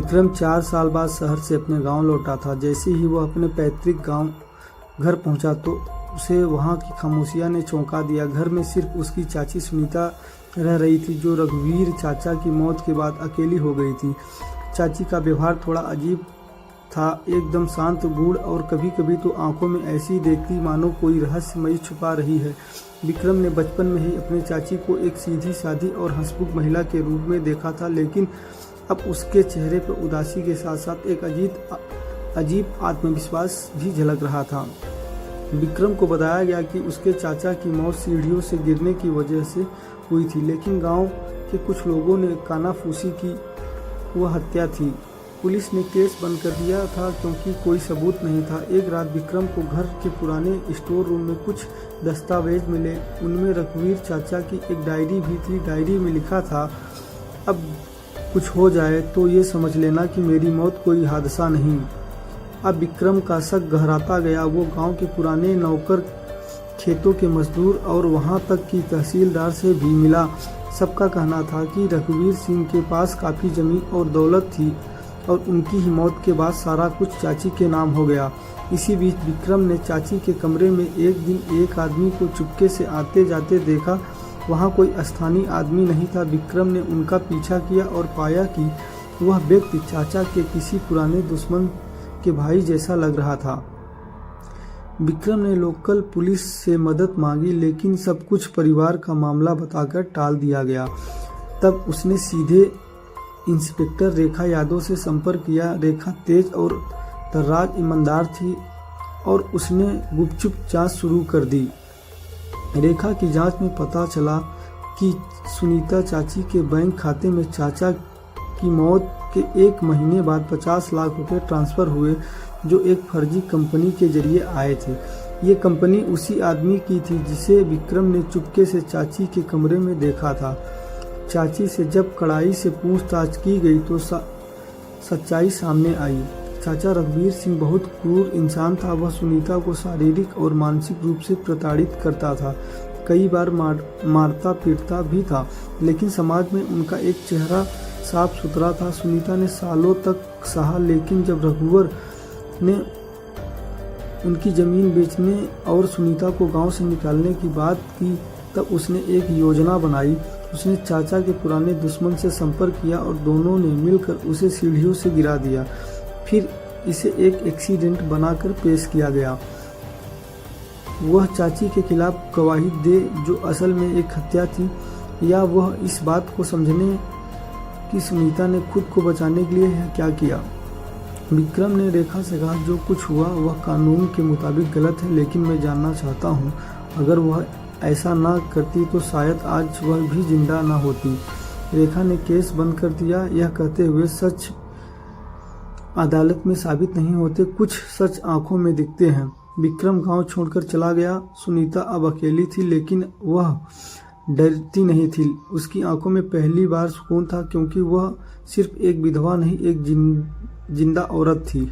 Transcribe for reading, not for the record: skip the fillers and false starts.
विक्रम 4 साल बाद शहर से अपने गांव लौटा था। जैसे ही वह अपने पैतृक गांव घर पहुंचा तो उसे वहां की खामोशियां ने चौंका दिया। घर में सिर्फ उसकी चाची सुनीता रह रही थी, जो रघुवीर चाचा की मौत के बाद अकेली हो गई थी। चाची का व्यवहार थोड़ा अजीब था, एकदम शांत, गूढ़ और कभी कभी तो आंखों में ऐसी देखती मानो कोई रहस्यमयी छुपा रही है। विक्रम ने बचपन में ही अपनी चाची को एक सीधी सादी और हंसमुख महिला के रूप में देखा था, लेकिन अब उसके चेहरे पर उदासी के साथ साथ एक अजीब आत्मविश्वास भी झलक रहा था। विक्रम को बताया गया कि उसके चाचा की मौत सीढ़ियों से गिरने की वजह से हुई थी, लेकिन गांव के कुछ लोगों ने कानाफूसी की वह हत्या थी। पुलिस ने केस बंद कर दिया था क्योंकि कोई सबूत नहीं था। एक रात विक्रम को घर के पुराने स्टोर रूम में कुछ दस्तावेज मिले। उनमें रघुवीर चाचा की एक डायरी भी थी। डायरी में लिखा था, अब कुछ हो जाए तो ये समझ लेना कि मेरी मौत कोई हादसा नहीं। अब विक्रम का शक गहराता गया। वो गांव के पुराने नौकर, खेतों के मजदूर और वहां तक कि तहसीलदार से भी मिला। सबका कहना था कि रघुवीर सिंह के पास काफ़ी जमीन और दौलत थी और उनकी ही मौत के बाद सारा कुछ चाची के नाम हो गया। इसी बीच विक्रम ने चाची के कमरे में एक दिन एक आदमी को चुपके से आते जाते देखा। वहाँ कोई स्थानीय आदमी नहीं था। विक्रम ने उनका पीछा किया और पाया कि वह व्यक्ति चाचा के किसी पुराने दुश्मन के भाई जैसा लग रहा था। विक्रम ने लोकल पुलिस से मदद मांगी, लेकिन सब कुछ परिवार का मामला बताकर टाल दिया गया। तब उसने सीधे इंस्पेक्टर रेखा यादव से संपर्क किया। रेखा तेज और तर्राज ईमानदार थी और उसने गुपचुप जांच शुरू कर दी। रेखा की जांच में पता चला कि सुनीता चाची के बैंक खाते में चाचा की मौत के 1 महीने बाद 50 लाख रुपए ट्रांसफ़र हुए, जो एक फर्जी कंपनी के जरिए आए थे। ये कंपनी उसी आदमी की थी जिसे विक्रम ने चुपके से चाची के कमरे में देखा था। चाची से जब कड़ाई से पूछताछ की गई तो सच्चाई सामने आई। चाचा रघुवीर सिंह बहुत क्रूर इंसान था। वह सुनीता को शारीरिक और मानसिक रूप से प्रताड़ित करता था, कई बार मारता पीटता भी था, लेकिन समाज में उनका एक चेहरा साफ सुथरा था। सुनीता ने सालों तक सहा, लेकिन जब रघुवर ने उनकी ज़मीन बेचने और सुनीता को गांव से निकालने की बात की, तब उसने एक योजना बनाई। उसने चाचा के पुराने दुश्मन से संपर्क किया और दोनों ने मिलकर उसे सीढ़ियों से गिरा दिया। फिर इसे एक एक्सीडेंट बनाकर पेश किया गया। वह चाची के खिलाफ गवाही दे, जो असल में एक हत्या थी, या वह इस बात को समझने कि सुनीता ने खुद को बचाने के लिए क्या किया। विक्रम ने रेखा से कहा, जो कुछ हुआ वह कानून के मुताबिक गलत है, लेकिन मैं जानना चाहता हूँ, अगर वह ऐसा ना करती तो शायद आज वह भी जिंदा ना होती। रेखा ने केस बंद कर दिया, यह कहते हुए, सच अदालत में साबित नहीं होते, कुछ सच आंखों में दिखते हैं। विक्रम गांव छोड़कर चला गया। सुनीता अब अकेली थी, लेकिन वह डरती नहीं थी। उसकी आंखों में पहली बार सुकून था, क्योंकि वह सिर्फ एक विधवा नहीं, एक जिंदा औरत थी।